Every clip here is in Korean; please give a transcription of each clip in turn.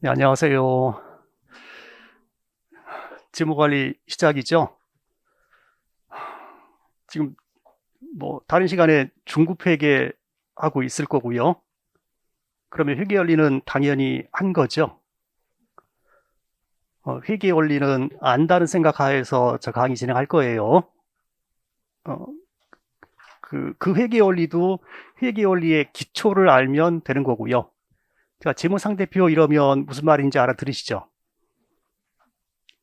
네, 안녕하세요. 재무관리 시작이죠? 지금 다른 시간에 중급회계 하고 있을 거고요. 그러면 회계 원리는 당연히 한 거죠. 회계 원리는 안다는 생각 하에서 저 강의 진행할 거예요. 어, 그 회계 원리도 회계 원리의 기초를 알면 되는 거고요. 제가 재무상대표 이러면 무슨 말인지 알아들으시죠?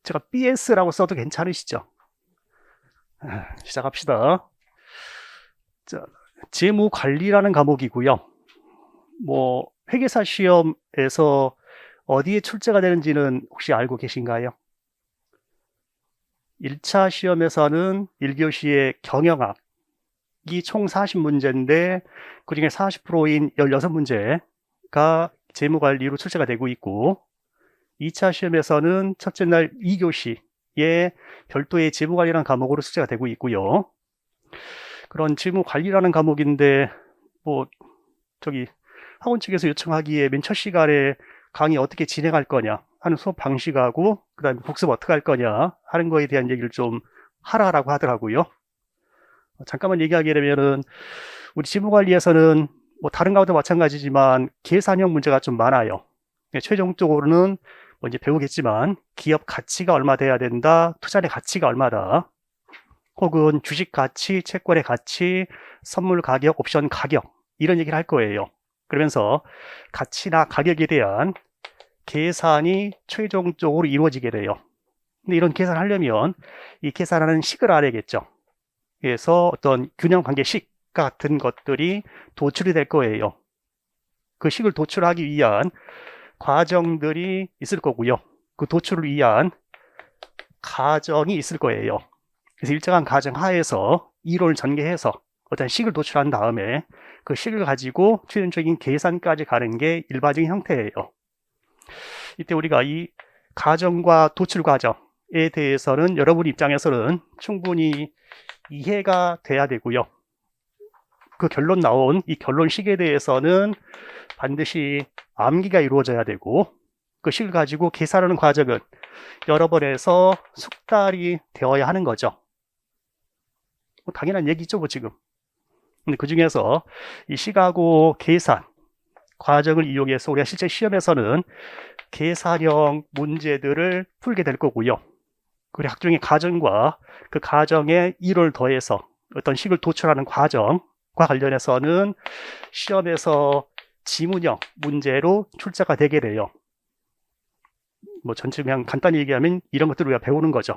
제가 BS라고 써도 괜찮으시죠? 시작합시다. 자, 재무관리라는 과목이고요. 회계사 시험에서 어디에 출제가 되는지는 혹시 알고 계신가요? 1차 시험에서는 1교시의 경영학이 총 40문제인데 그중에 40%인 16문제가 재무관리로 출제가 되고 있고 2차 시험에서는 첫째 날 2교시에 별도의 재무관리라는 과목으로 출제가 되고 있고요. 그런 재무관리라는 과목인데 저기 학원 측에서 요청하기에 맨 첫 시간에 강의 어떻게 진행할 거냐 하는 수업 방식하고 그다음에 복습 어떻게 할 거냐 하는 거에 대한 얘기를 좀 하라라고 하더라고요. 잠깐만 얘기하게 되면은 우리 재무관리에서는 다른 과도 마찬가지지만 계산형 문제가 좀 많아요. 최종적으로는 이제 배우겠지만 기업 가치가 얼마 돼야 된다, 투자의 가치가 얼마다, 혹은 주식 가치, 채권의 가치, 선물 가격, 옵션 가격 이런 얘기를 할 거예요. 그러면서 가치나 가격에 대한 계산이 최종적으로 이루어지게 돼요. 근데 이런 계산을 하려면 이 계산하는 식을 알아야겠죠. 그래서 어떤 균형 관계식 같은 것들이 도출이 될 거예요. 그 식을 도출하기 위한 과정들이 있을 거고요. 그 도출을 위한 가정이 있을 거예요. 그래서 일정한 가정 하에서 이론을 전개해서 어떤 식을 도출한 다음에 그 식을 가지고 최종적인 계산까지 가는 게 일반적인 형태예요. 이때 우리가 이 가정과 도출 과정에 대해서는 여러분 입장에서는 충분히 이해가 돼야 되고요. 그 결론 나온 이 결론식에 대해서는 반드시 암기가 이루어져야 되고 그 식을 가지고 계산하는 과정은 여러 번 해서 숙달이 되어야 하는 거죠. 당연한 얘기죠, 지금. 근데 그 중에서 이 식하고 계산 과정을 이용해서 우리가 실제 시험에서는 계산형 문제들을 풀게 될 거고요. 그리고 각종의 가정과 그 가정에 1을 더해서 어떤 식을 도출하는 과정과 관련해서는 시험에서 지문형 문제로 출제가 되게 돼요. 전체 그냥 간단히 얘기하면 이런 것들을 우리가 배우는 거죠.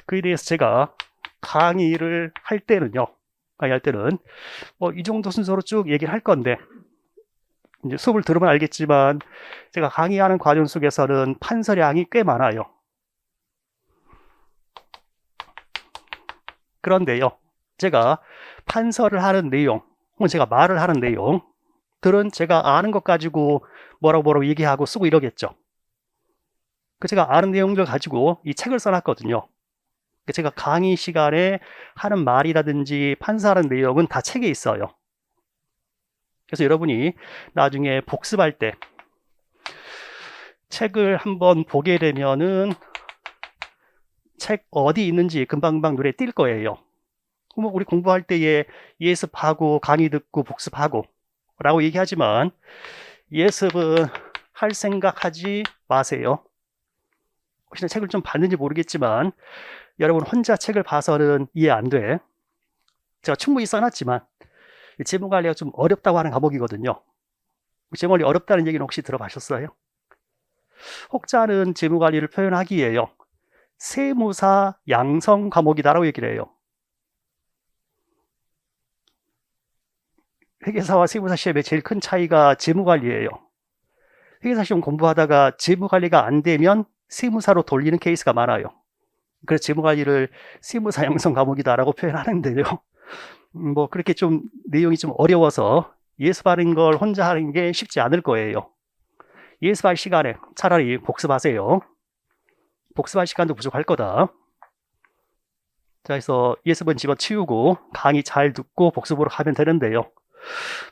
그에 대해서 제가 강의를 할 때는요, 이 정도 순서로 쭉 얘기를 할 건데, 이제 수업을 들으면 알겠지만, 제가 강의하는 과정 속에서는 판서량이 꽤 많아요. 그런데요, 제가 판서를 하는 내용, 혹은 제가 말을 하는 내용들은 제가 아는 것 가지고 뭐라고 얘기하고 쓰고 이러겠죠. 제가 아는 내용들 가지고 이 책을 써놨거든요. 제가 강의 시간에 하는 말이라든지 판사하는 내용은 다 책에 있어요. 그래서 여러분이 나중에 복습할 때 책을 한번 보게 되면은 책 어디 있는지 금방금방 눈에 띌 거예요. 우리 공부할 때에 예습하고 강의 듣고 복습하고 라고 얘기하지만 예습은 할 생각하지 마세요. 혹시나 책을 좀 봤는지 모르겠지만 여러분 혼자 책을 봐서는 이해 안 돼. 제가 충분히 써놨지만 재무관리가 좀 어렵다고 하는 과목이거든요. 재무관리 어렵다는 얘기는 혹시 들어보셨어요? 혹자는 재무관리를 표현하기에요. 세무사 양성 과목이다라고 얘기를 해요. 회계사와 세무사 시험의 제일 큰 차이가 재무관리예요. 회계사 시험 공부하다가 재무관리가 안 되면 세무사로 돌리는 케이스가 많아요. 그래서 재무관리를 세무사 양성 과목이다라고 표현하는데요. 그렇게 좀 내용이 좀 어려워서 예습하는 걸 혼자 하는 게 쉽지 않을 거예요. 예습할 시간에 차라리 복습하세요. 복습할 시간도 부족할 거다. 자, 그래서 예습은 집어치우고 강의 잘 듣고 복습으로 가면 되는데요.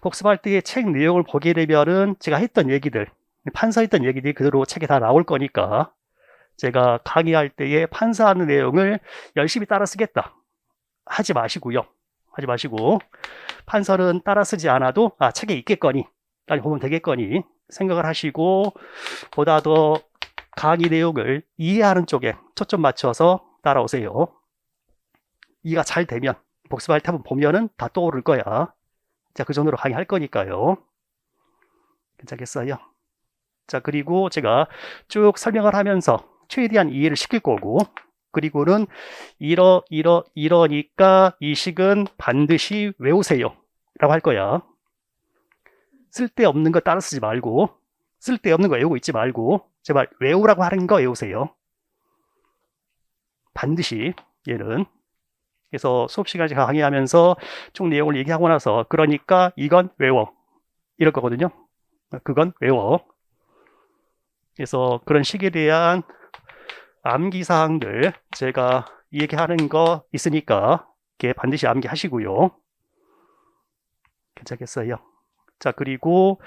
복습할 때의 책 내용을 보게 되면은 제가 했던 얘기들, 판서했던 얘기들이 그대로 책에 다 나올 거니까 제가 강의할 때에 판서하는 내용을 열심히 따라 쓰겠다 하지 마시고요. 하지 마시고 판서는 따라 쓰지 않아도 책에 있겠거니 아니 보면 되겠거니 생각을 하시고 보다 더 강의 내용을 이해하는 쪽에 초점 맞춰서 따라오세요. 이해가 잘 되면 복습할 때 한번 보면은 다 떠오를 거야. 자, 그 정도로 강의할 거니까요. 괜찮겠어요? 자, 그리고 제가 쭉 설명을 하면서 최대한 이해를 시킬 거고, 그리고는 이러니까 이 식은 반드시 외우세요 라고 할 거야. 쓸데없는 거 따라 쓰지 말고, 쓸데없는 거 외우고 있지 말고, 제발 외우라고 하는 거 외우세요. 반드시 얘는. 그래서 수업 시간에 강의하면서 쭉 내용을 얘기하고 나서 그러니까 이건 외워 이럴 거거든요. 그건 외워. 그래서 그런 식에 대한 암기사항들 제가 얘기하는 거 있으니까 이게 반드시 암기하시고요. 괜찮겠어요? 자, 그리고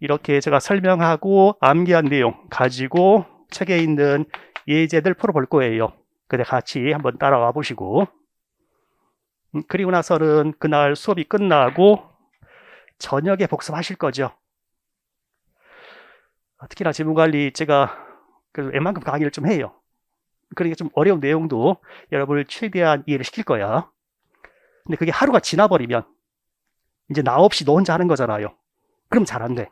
이렇게 제가 설명하고 암기한 내용 가지고 책에 있는 예제들 풀어볼 거예요. 근데 같이 한번 따라와 보시고 그리고 나서는 그날 수업이 끝나고 저녁에 복습하실 거죠. 특히나 재무관리 제가 웬만큼 강의를 좀 해요. 그러니까 좀 어려운 내용도 여러분을 최대한 이해를 시킬 거야. 근데 그게 하루가 지나버리면 이제 나 없이 너 혼자 하는 거잖아요. 그럼 잘 안 돼.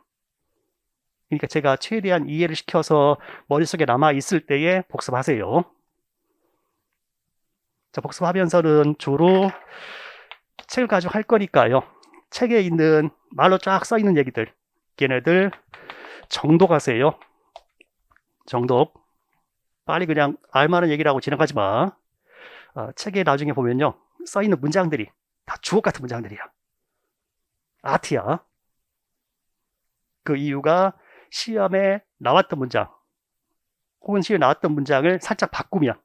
그러니까 제가 최대한 이해를 시켜서 머릿속에 남아있을 때에 복습하세요. 자, 복습하면서는 주로 책을 가지고 할 거니까요. 책에 있는 말로 쫙 써 있는 얘기들, 걔네들 정독하세요. 정독. 빨리 그냥 알만한 얘기라고 지나가지 마. 책에 나중에 보면요, 써 있는 문장들이 다 주옥 같은 문장들이야. 아트야. 그 이유가 시험에 나왔던 문장, 혹은 시험에 나왔던 문장을 살짝 바꾸면,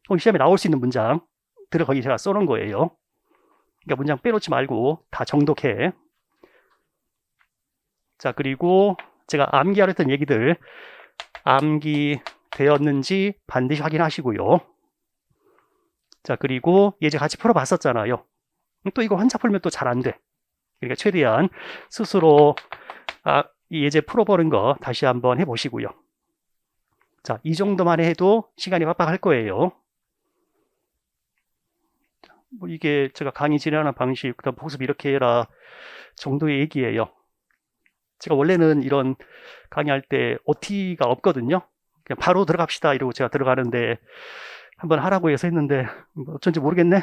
혹은 시험에 나올 수 있는 문장들을 거기 제가 써놓은 거예요. 그러니까 문장 빼놓지 말고 다 정독해. 자, 그리고 제가 암기하려 했던 얘기들 암기되었는지 반드시 확인하시고요. 자, 그리고 예제 같이 풀어봤었잖아요. 또 이거 혼자 풀면 또 잘 안 돼. 그러니까 최대한 스스로 이 예제 풀어보는 거 다시 한번 해보시고요. 자, 이 정도만 해도 시간이 빡빡할 거예요. 뭐 이게 제가 강의 진행하는 방식, 그다음 복습 이렇게 해라 정도의 얘기예요. 제가 원래는 이런 강의할 때 OT가 없거든요. 그냥 바로 들어갑시다 이러고 제가 들어가는데 한번 하라고 해서 했는데 어쩐지 모르겠네.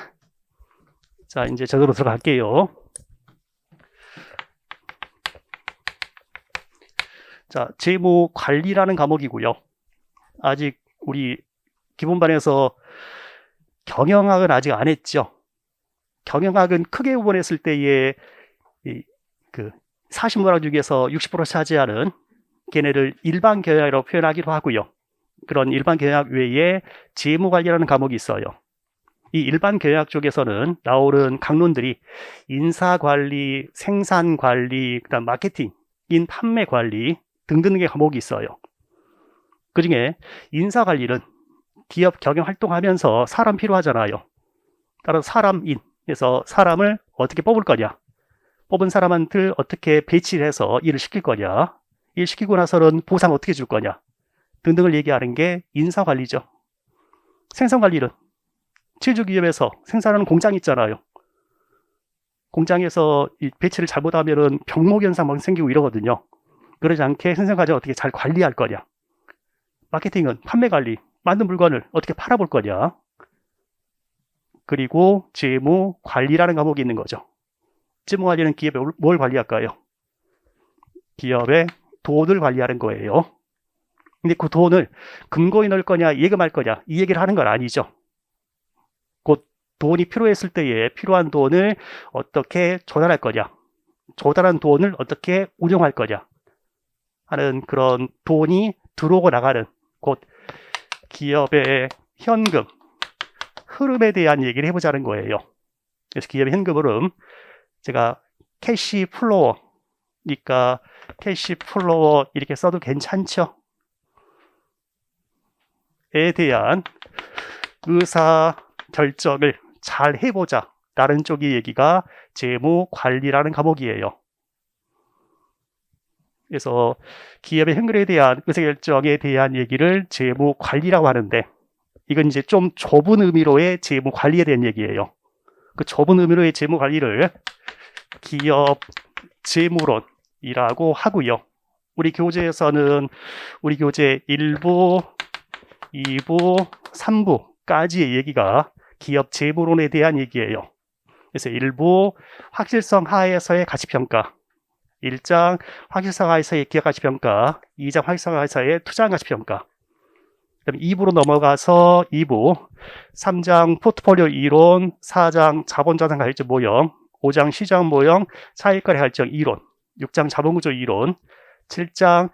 자, 이제 제대로 들어갈게요. 자, 재무 관리라는 과목이고요. 아직 우리 기본반에서 경영학은 아직 안 했죠. 경영학은 크게 구분했을 때의 그 40문항 중에서 60% 차지하는 걔네를 일반 경영학이라고 표현하기도 하고요. 그런 일반 경영학 외에 재무관리라는 과목이 있어요. 이 일반 경영학 쪽에서는 나오는 강론들이 인사관리, 생산관리, 그다음 마케팅, 판매관리 등등의 과목이 있어요. 그 중에 인사관리는 기업 경영 활동하면서 사람 필요하잖아요. 따라서 사람인에서 사람을 어떻게 뽑을 거냐, 뽑은 사람한테 어떻게 배치를 해서 일을 시킬 거냐, 일 시키고 나서는 보상 어떻게 줄 거냐 등등을 얘기하는 게 인사관리죠. 생산관리는 제조기업에서 생산하는 공장 있잖아요. 공장에서 이 배치를 잘못하면 병목현상 막 생기고 이러거든요. 그러지 않게 생산과정을 어떻게 잘 관리할 거냐. 마케팅은 판매관리, 만든 물건을 어떻게 팔아볼 거냐. 그리고 재무관리라는 과목이 있는 거죠. 재무관리는 기업에 뭘 관리할까요? 기업의 돈을 관리하는 거예요. 근데 그 돈을 금고에 넣을 거냐 예금할 거냐 이 얘기를 하는 건 아니죠. 곧 돈이 필요했을 때에 필요한 돈을 어떻게 조달할 거냐, 조달한 돈을 어떻게 운용할 거냐 하는 그런 돈이 들어오고 나가는 곧 기업의 현금 흐름에 대한 얘기를 해보자는 거예요. 그래서 기업의 현금 흐름, 제가 캐시 플로어 그러니까 캐시 플로어 이렇게 써도 괜찮죠? 에 대한 의사 결정을 잘 해보자 라는 쪽의 얘기가 재무관리라는 과목이에요. 그래서 기업의 현금에 대한 의사결정에 대한 얘기를 재무관리라고 하는데, 이건 이제 좀 좁은 의미로의 재무관리에 대한 얘기예요. 그 좁은 의미로의 재무관리를 기업 재무론이라고 하고요. 우리 교재에서는 우리 교재 1부, 2부, 3부까지의 얘기가 기업 재무론에 대한 얘기예요. 그래서 1부 확실성 하에서의 가치평가, 1장 확실성 하에서의 기업 가치평가, 2장 확실성 하에서의 투자 가치평가, 그다음 2부로 넘어가서 2부 3장 포트폴리오 이론, 4장 자본자산 가액적 모형, 5장 시장 모형, 차익거래 결정 이론, 6장 자본구조 이론, 7장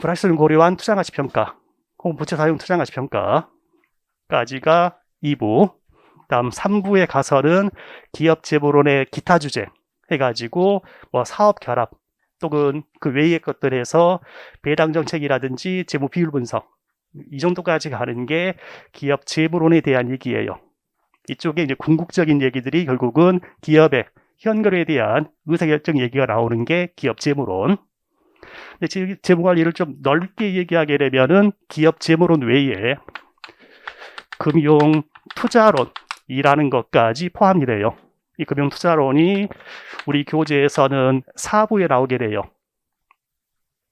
불확실성을 고려한 투자가치평가 혹은 부채 사용 투자가치평가까지가 2부. 다음 3부에 가서는 기업 재무론의 기타 주제 해가지고 뭐 사업 결합 또는 그 외의 것들에서 배당 정책이라든지 재무 비율 분석, 이 정도까지 가는 게 기업 재무론에 대한 얘기예요. 이쪽에 이제 궁극적인 얘기들이 결국은 기업의 현금에 대한 의사결정 얘기가 나오는 게 기업 재무론. 근데 재무관리를 좀 넓게 얘기하게 되면은 기업 재무론 외에 금융 투자론이라는 것까지 포함이 돼요. 이 금융 투자론이 우리 교재에서는 4부에 나오게 돼요.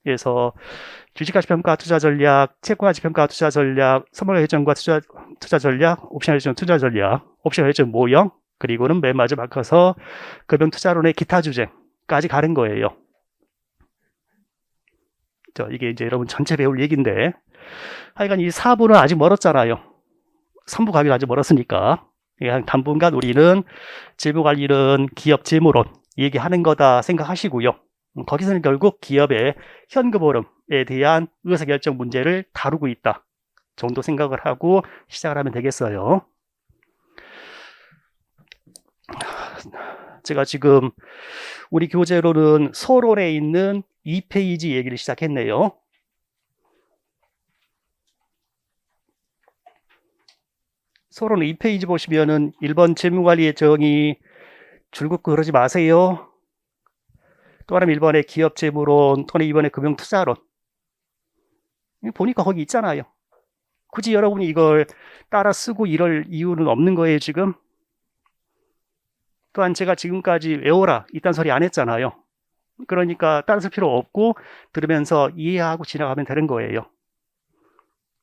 그래서 주식가치평가 투자 전략, 채권가치평가 투자 전략, 선물결정과 투자 전략, 옵션 결정 투자 전략, 옵션 결정 모형, 그리고는 맨 마지막 가서 금융 투자론의 기타 주제까지 가는 거예요. 이게 이제 여러분 전체 배울 얘기인데, 하여간 이 4부는 아직 멀었잖아요. 3부 가기로 아직 멀었으니까. 당분간 우리는 재무관리는 기업 재무론 얘기하는 거다 생각하시고요. 거기서는 결국 기업의 현금 흐름에 대한 의사결정 문제를 다루고 있다 정도 생각을 하고 시작을 하면 되겠어요. 제가 지금 우리 교재로는 서론에 있는 2페이지 얘기를 시작했네요. 서론 2페이지 보시면은 1번 재무관리의 정의 줄긋고 그러지 마세요. 또 하나 1번에 기업 재무론, 또는 2번에 금융 투자론. 보니까 거기 있잖아요. 굳이 여러분이 이걸 따라 쓰고 이럴 이유는 없는 거예요, 지금. 또한 제가 지금까지 외워라 이딴 소리 안 했잖아요. 그러니까 따라 쓸 필요 없고 들으면서 이해하고 지나가면 되는 거예요.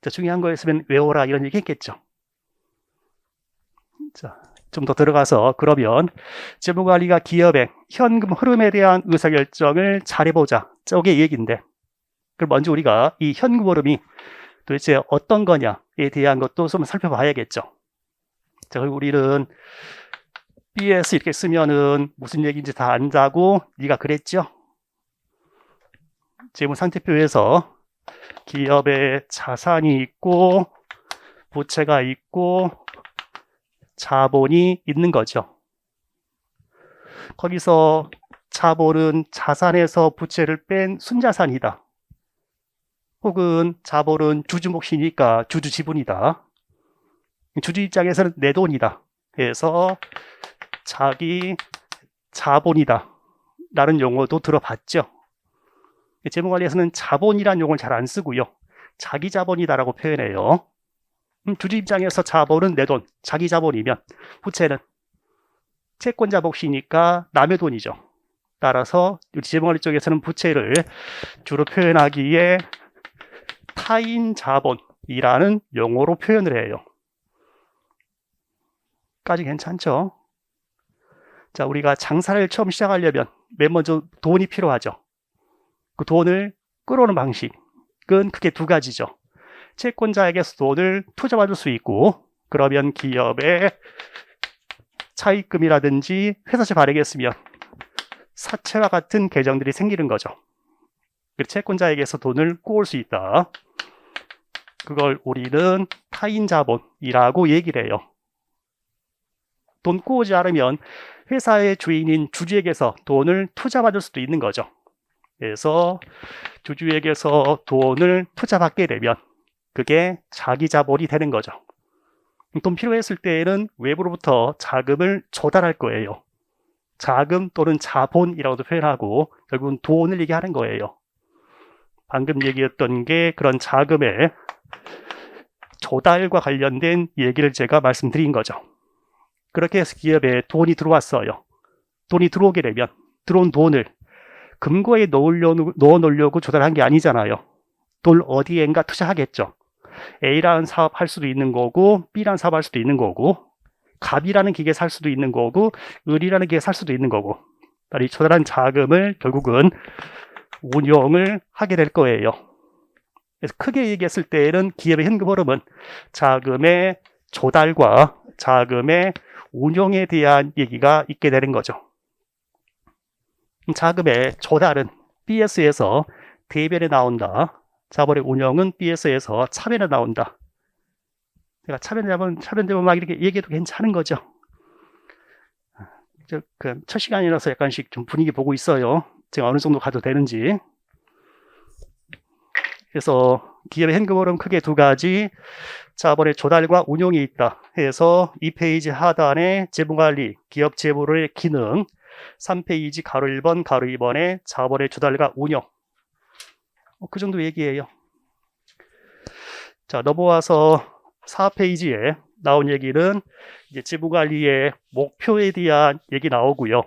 중요한 거였으면 외워라 이런 얘기 했겠죠. 자, 좀 더 들어가서 그러면 재무관리가 기업의 현금 흐름에 대한 의사결정을 잘해보자 쪽의 얘기인데, 그럼 먼저 우리가 이 현금 흐름이 도대체 어떤 거냐에 대한 것도 좀 살펴봐야겠죠. 자, 우리는 BS 이렇게 쓰면은 무슨 얘기인지 다 안다고 네가 그랬죠? 재무상태표에서 기업의 자산이 있고 부채가 있고 자본이 있는 거죠. 거기서 자본은 자산에서 부채를 뺀 순자산이다. 혹은 자본은 주주 몫이니까 주주 지분이다. 주주 입장에서는 내 돈이다. 그래서 자기 자본이다 라는 용어도 들어봤죠. 재무관리에서는 자본이라는 용어를 잘 안 쓰고요. 자기 자본이다라고 표현해요. 주주 입장에서 자본은 내 돈, 자기 자본이면 부채는 채권자 몫이니까 남의 돈이죠. 따라서 재무관리 쪽에서는 부채를 주로 표현하기에 타인 자본이라는 용어로 표현을 해요. 까지 괜찮죠? 자, 우리가 장사를 처음 시작하려면 맨 먼저 돈이 필요하죠. 그 돈을 끌어오는 방식은 크게 두 가지죠. 채권자에게서 돈을 투자받을 수 있고, 그러면 기업의 차입금이라든지 회사채 발행했으면 사채와 같은 계정들이 생기는 거죠. 채권자에게서 돈을 꼬을 수 있다. 그걸 우리는 타인 자본이라고 얘기를 해요. 돈 꼬우지 않으면 회사의 주인인 주주에게서 돈을 투자받을 수도 있는 거죠. 그래서 주주에게서 돈을 투자받게 되면 그게 자기 자본이 되는 거죠. 돈 필요했을 때에는 외부로부터 자금을 조달할 거예요. 자금 또는 자본이라고도 표현하고 결국은 돈을 얘기하는 거예요. 방금 얘기했던 게 그런 자금의 조달과 관련된 얘기를 제가 말씀드린 거죠. 그렇게 해서 기업에 돈이 들어왔어요. 돈이 들어오게 되면 들어온 돈을 금고에 넣어놓으려고 조달한 게 아니잖아요. 돈 어디엔가 투자하겠죠. A라는 사업 할 수도 있는 거고 B라는 사업 할 수도 있는 거고 갑이라는 기계 살 수도 있는 거고 을이라는 기계 살 수도 있는 거고 이 조달한 자금을 결국은 운용을 하게 될 거예요. 그래서 크게 얘기했을 때에는 기업의 현금 흐름은 자금의 조달과 자금의 운용에 대한 얘기가 있게 되는 거죠. 자금의 조달은 BS에서 대변에 나온다. 자본의 운용은 BS에서 차변에 나온다. 제가 차변 막 이렇게 얘기해도 괜찮은 거죠. 첫 시간이라서 약간씩 좀 분위기 보고 있어요. 제가 어느 정도 가도 되는지. 그래서 기업의 현금 흐름 크게 두 가지, 자본의 조달과 운용이 있다 해서 2페이지 하단에 재무관리, 기업 재무의 기능, 3페이지 가로 1번, 가로 2번에 자본의 조달과 운용. 그 정도 얘기예요. 자, 넘어와서 4페이지에 나온 얘기는 이제 재무관리의 목표에 대한 얘기 나오고요.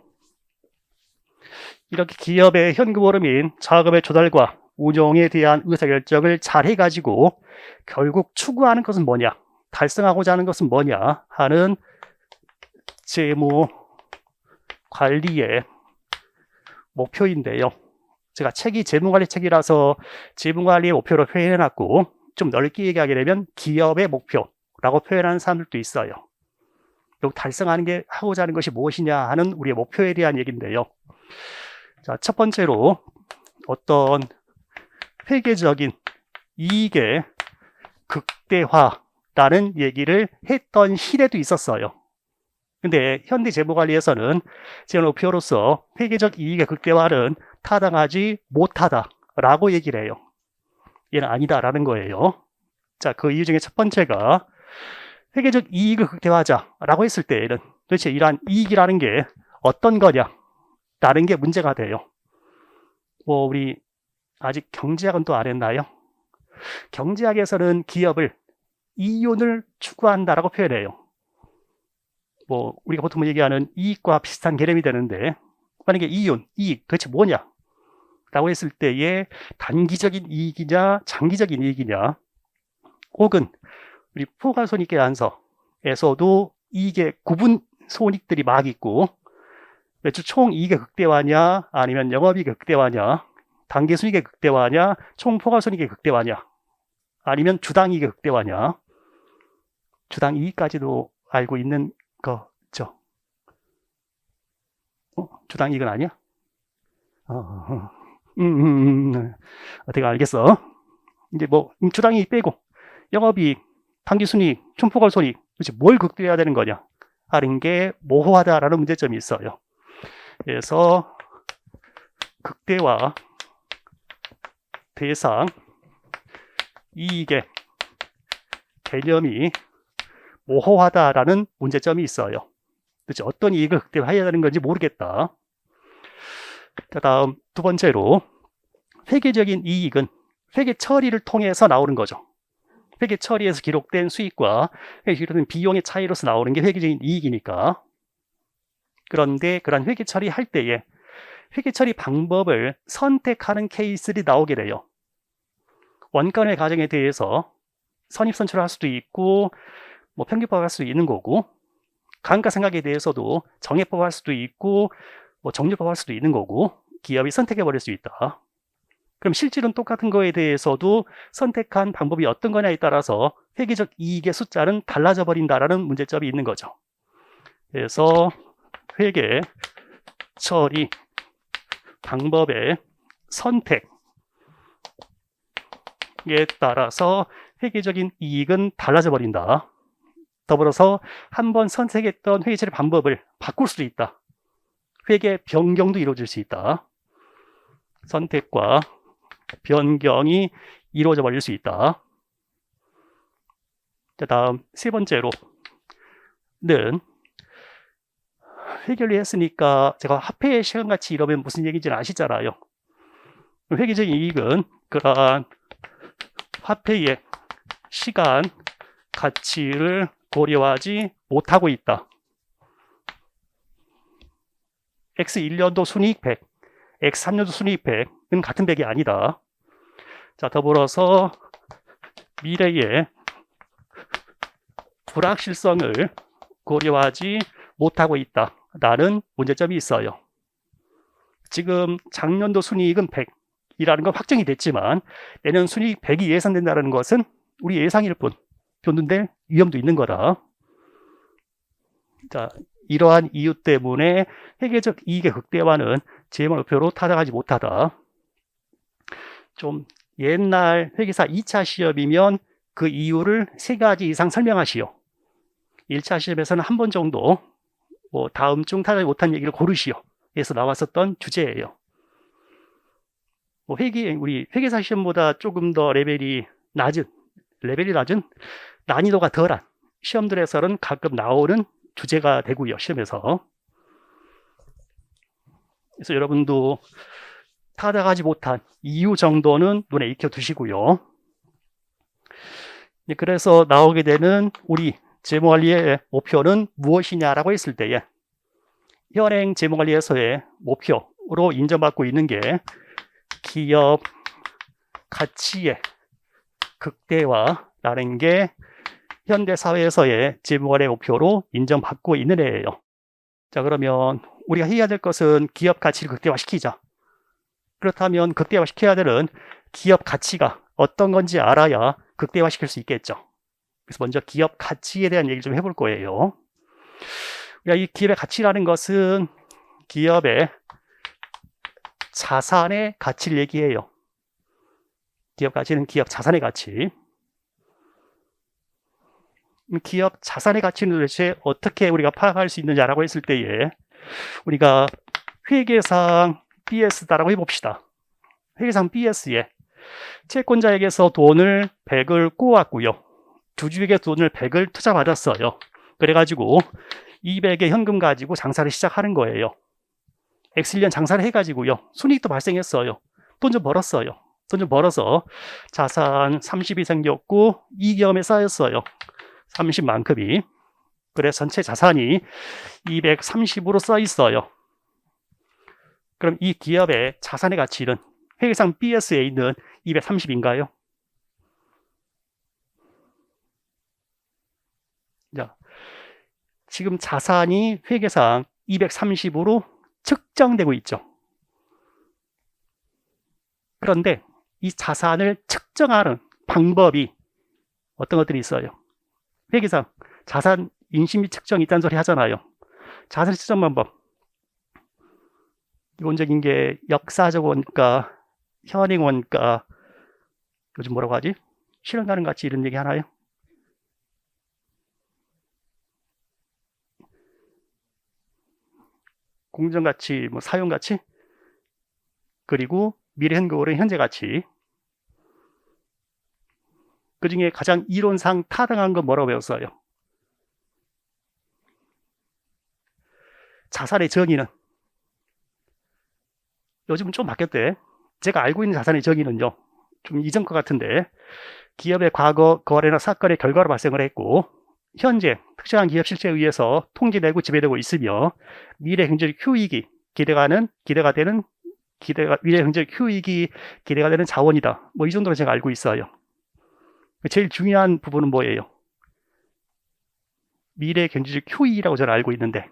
이렇게 기업의 현금 흐름인 자금의 조달과 운용에 대한 의사결정을 잘 해가지고 결국 추구하는 것은 뭐냐, 달성하고자 하는 것은 뭐냐 하는 재무관리의 목표인데요. 제가 책이 재무관리 책이라서 재무관리의 목표로 표현해놨고 좀 넓게 얘기하게 되면 기업의 목표라고 표현하는 사람들도 있어요. 달성하는 게 하고자 하는 것이 무엇이냐 하는 우리의 목표에 대한 얘기인데요. 자, 첫 번째로 어떤 회계적인 이익의 극대화라는 얘기를 했던 시대도 있었어요. 근데 현대 재무관리에서는 제 목표로서 회계적 이익의 극대화는 타당하지 못하다라고 얘기를 해요. 얘는 아니다라는 거예요. 자, 그 이유 중에 첫 번째가 회계적 이익을 극대화하자라고 했을 때에는 도대체 이러한 이익이라는 게 어떤 거냐라는 게 문제가 돼요. 우리 아직 경제학은 또 안 했나요? 경제학에서는 기업을 이윤을 추구한다라고 표현해요. 우리가 보통 얘기하는 이익과 비슷한 개념이 되는데, 만약에 이익, 도대체 뭐냐? 라고 했을 때에 단기적인 이익이냐, 장기적인 이익이냐, 혹은 우리 포괄손익계산서에서도 이익의 구분 손익들이 막 있고, 매출 총 이익의 극대화냐, 아니면 영업이익의 극대화냐, 단기순이익의 극대화냐, 총 포괄손익의 극대화냐, 아니면 주당이익의 극대화냐, 주당이익까지도 알고 있는 거죠. 주당이익은 아니야? 어떻게 알겠어? 이제 주당이익 빼고 영업이익, 단기순이익, 총 포괄손익, 도대체 뭘 극대화해야 되는 거냐 하는 게 모호하다라는 문제점이 있어요. 그래서 극대화 대상 이익의 개념이 모호하다라는 문제점이 있어요. 도대체 어떤 이익을 극대화해야 되는 건지 모르겠다. 다음 두 번째로 회계적인 이익은 회계 처리를 통해서 나오는 거죠. 회계 처리에서 기록된 수익과 기록된 비용의 차이로서 나오는 게 회계적인 이익이니까. 그런데 그런 회계 처리할 때에 회계 처리 방법을 선택하는 케이스들이 나오게 돼요. 원가의 가정에 대해서 선입선출할 수도 있고 평균법 할 수도 있는 거고, 감가상각에 대해서도 정액법 할 수도 있고 정률법 할 수도 있는 거고, 기업이 선택해 버릴 수 있다. 그럼 실질은 똑같은 거에 대해서도 선택한 방법이 어떤 거냐에 따라서 회계적 이익의 숫자는 달라져 버린다라는 문제점이 있는 거죠. 그래서 회계 처리 방법의 선택에 따라서 회계적인 이익은 달라져 버린다. 더불어서 한번 선택했던 회계 처리 방법을 바꿀 수도 있다. 회계 변경도 이루어질 수 있다. 선택과 변경이 이루어져 버릴 수 있다. 자, 다음 세 번째로는 회계를 했으니까 제가 화폐의 시간가치 이러면 무슨 얘기인지는 아시잖아요. 회계적인 이익은 그러한 화폐의 시간 가치를 고려하지 못하고 있다. X1년도 순이익 100, X3년도 순이익 100은 같은 100이 아니다. 자, 더불어서 미래의 불확실성을 고려하지 못하고 있다. 라는 문제점이 있어요. 지금 작년도 순이익은 100이라는 건 확정이 됐지만 내년 순이익 100이 예상된다는 것은 우리 예상일 뿐 변동될 위험도 있는 거다. 자, 이러한 이유 때문에 회계적 이익의 극대화는 재무 목표로 타당하지 못하다. 좀 옛날 회계사 2차 시험이면 그 이유를 3가지 이상 설명하시오. 1차 시험에서는 한 번 정도 다음 중 타당하지 못한 얘기를 고르시오. 에서 나왔었던 주제예요. 우리 회계사 시험보다 조금 더 레벨이 낮은 난이도가 덜한 시험들에서는 가끔 나오는 주제가 되고요. 시험에서. 그래서 여러분도 타당하지 못한 이유 정도는 눈에 익혀두시고요. 그래서 나오게 되는 우리 재무관리의 목표는 무엇이냐라고 했을 때에 현행 재무관리에서의 목표로 인정받고 있는 게 기업 가치의 극대화라는 게 현대사회에서의 재무관리의 목표로 인정받고 있는 애예요. 자, 그러면 우리가 해야 될 것은 기업 가치를 극대화시키자. 그렇다면 극대화시켜야 되는 기업 가치가 어떤 건지 알아야 극대화시킬 수 있겠죠. 그래서 먼저 기업 가치에 대한 얘기를 좀 해볼 거예요. 이 기업의 가치라는 것은 기업의 자산의 가치를 얘기해요. 기업 가치는 기업 자산의 가치. 기업 자산의 가치는 도대체 어떻게 우리가 파악할 수 있느냐라고 했을 때에 우리가 회계상 BS다라고 해봅시다. 회계상 BS에 채권자에게서 돈을 100을 꼬았고요. 주주에게 돈을 100을 투자받았어요. 그래가지고 200의 현금 가지고 장사를 시작하는 거예요. X1년 장사를 해가지고요. 순이익도 발생했어요. 돈 좀 벌었어요. 돈 좀 벌어서 자산 30이 생겼고 이익염에 쌓였어요. 30만큼이. 그래서 전체 자산이 230으로 써 있어요. 그럼 이 기업의 자산의 가치는 회계상 BS에 있는 230인가요? 자, 지금 자산이 회계상 230으로 측정되고 있죠. 그런데 이 자산을 측정하는 방법이 어떤 것들이 있어요? 회계상 자산 인식 및 측정이 있다는 소리 하잖아요. 자산 측정 방법. 기본적인 게 역사적 원가, 현행 원가, 요즘 뭐라고 하지? 실현가능 가치 이런 얘기 하나요? 공정가치, 사용가치, 그리고 미래현금으로 현재 가치. 그 중에 가장 이론상 타당한 건 뭐라고 배웠어요? 자산의 정의는 요즘은 좀 바뀌었대. 제가 알고 있는 자산의 정의는요, 좀 이전 것 같은데 기업의 과거 거래나 사건의 결과로 발생을 했고 현재 특정한 기업 실체에 의해서 통제되고 지배되고 있으며 미래 경제적 효익이 미래 경제적 효익이 기대가 되는 자원이다. 이 정도로 제가 알고 있어요. 제일 중요한 부분은 뭐예요? 미래 경제적 효익이라고 저는 알고 있는데,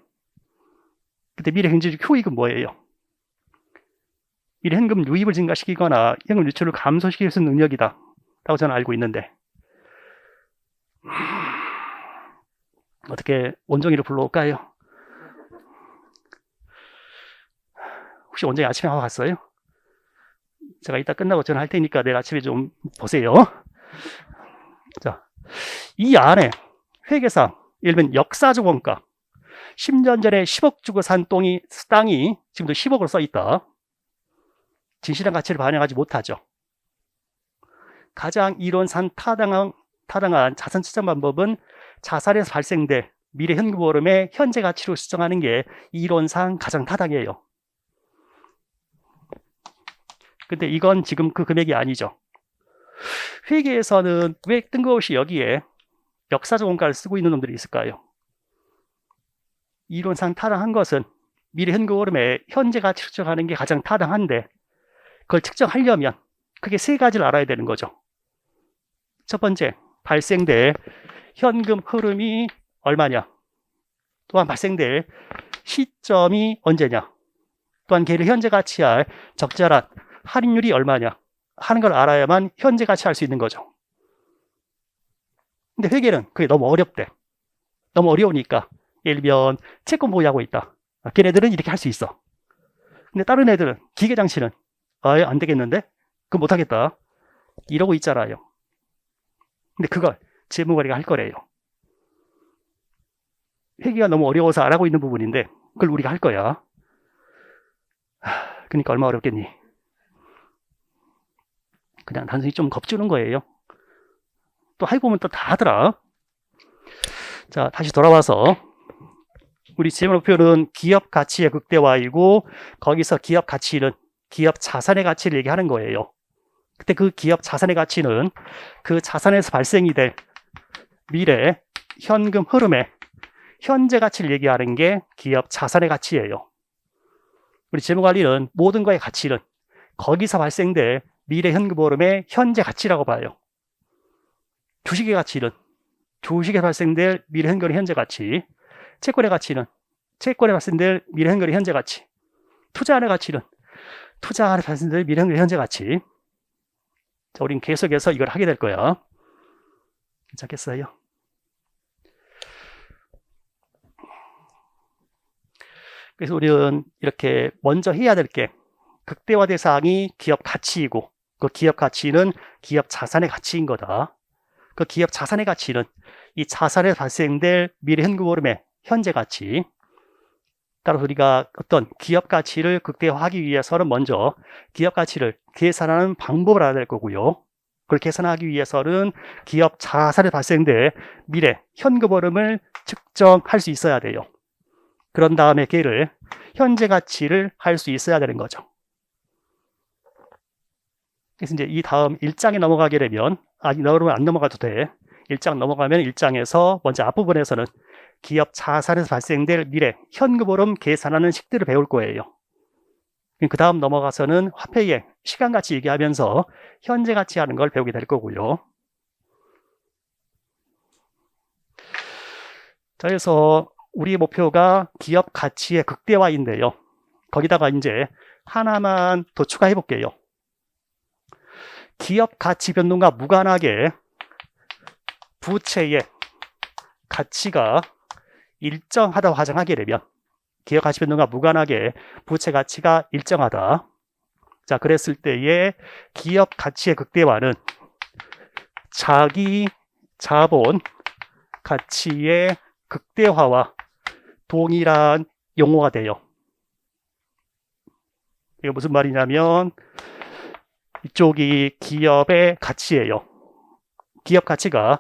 근데 미래 경제적 효익은 뭐예요? 미래 현금 유입을 증가시키거나 현금 유출을 감소시킬 수 있는 능력이다 라고 저는 알고 있는데, 어떻게 원종이를 불러올까요? 혹시 원종이 아침에 하고 갔어요? 제가 이따 끝나고 전화할 테니까 내일 아침에 좀 보세요. 자, 이 안에 회계상 예를 들면 역사적 원가. 10년 전에 10억 주고 산 땅이 지금도 10억으로 써 있다. 진실한 가치를 반영하지 못하죠. 가장 이론상 타당한 자산 추정 방법은 자산에서 발생될 미래 현금 흐름의 현재 가치로 수정하는 게 이론상 가장 타당해요. 근데 이건 지금 그 금액이 아니죠. 회계에서는 왜 뜬금없이 여기에 역사적 원가를 쓰고 있는 놈들이 있을까요? 이론상 타당한 것은 미래 현금 흐름의 현재 가치 측정하는 게 가장 타당한데 그걸 측정하려면 크게 세 가지를 알아야 되는 거죠. 첫 번째, 발생될 현금 흐름이 얼마냐, 또한 발생될 시점이 언제냐, 또한 걔를 현재 가치할 적절한 할인율이 얼마냐 하는 걸 알아야만 현재 가치할 수 있는 거죠. 근데 회계는 그게 너무 어렵대. 너무 어려우니까 예를 들면 채권 보유하고 있다. 걔네들은 이렇게 할 수 있어. 근데 다른 애들은 기계장치는 아예 안 되겠는데? 그거 못하겠다. 이러고 있잖아요. 근데 그걸 재무관리가 할 거래요. 회계가 너무 어려워서 안 하고 있는 부분인데 그걸 우리가 할 거야. 그러니까 얼마나 어렵겠니? 그냥 단순히 좀 겁주는 거예요. 또 해보면 또 다 하더라. 자, 다시 돌아와서 우리 재무 목표는 기업 가치의 극대화이고 거기서 기업 가치는 기업 자산의 가치를 얘기하는 거예요. 그때 그 기업 자산의 가치는 그 자산에서 발생이 될 미래 현금 흐름의 현재 가치를 얘기하는 게 기업 자산의 가치예요. 우리 재무관리는 모든 거의 가치는 거기서 발생될 미래 현금 흐름의 현재 가치라고 봐요. 주식의 가치는 주식에 발생될 미래 현금의 현재 가치, 채권의 가치는 채권에 발생될 미래 현금의 현재 가치, 투자의 가치는 투자 안에 발생될 미래 현금의 현재 가치. 자, 우린 계속해서 이걸 하게 될 거야. 괜찮겠어요? 그래서 우리는 이렇게 먼저 해야 될 게 극대화 대상이 기업 가치이고 그 기업 가치는 기업 자산의 가치인 거다. 그 기업 자산의 가치는 이 자산에 발생될 미래 현금 흐름의 현재 가치. 따라서 우리가 어떤 기업 가치를 극대화하기 위해서는 먼저 기업 가치를 계산하는 방법을 알아야 될 거고요. 그걸 계산하기 위해서는 기업 자산에 발생될 미래 현금 흐름을 측정할 수 있어야 돼요. 그런 다음에 걔를 현재 가치를 할 수 있어야 되는 거죠. 그래서 이제 이 다음 1장에 넘어가게 되면 그러면 안 넘어가도 돼. 1장 넘어가면 1장에서 먼저 앞부분에서는 기업 자산에서 발생될 미래 현금 흐름 계산하는 식들을 배울 거예요. 그 다음 넘어가서는 화폐의 시간 가치 얘기하면서 현재 가치 하는 걸 배우게 될 거고요. 자, 그래서 우리 목표가 기업 가치의 극대화인데요. 거기다가 이제 하나만 더 추가해 볼게요. 기업 가치 변동과 무관하게 부채의 가치가 일정하다고 가정하게 되면 기업 가치 변동과 무관하게 부채 가치가 일정하다. 자, 그랬을 때의 기업 가치의 극대화는 자기 자본 가치의 극대화와 동일한 용어가 돼요. 이거 무슨 말이냐면 이쪽이 기업의 가치예요. 기업 가치가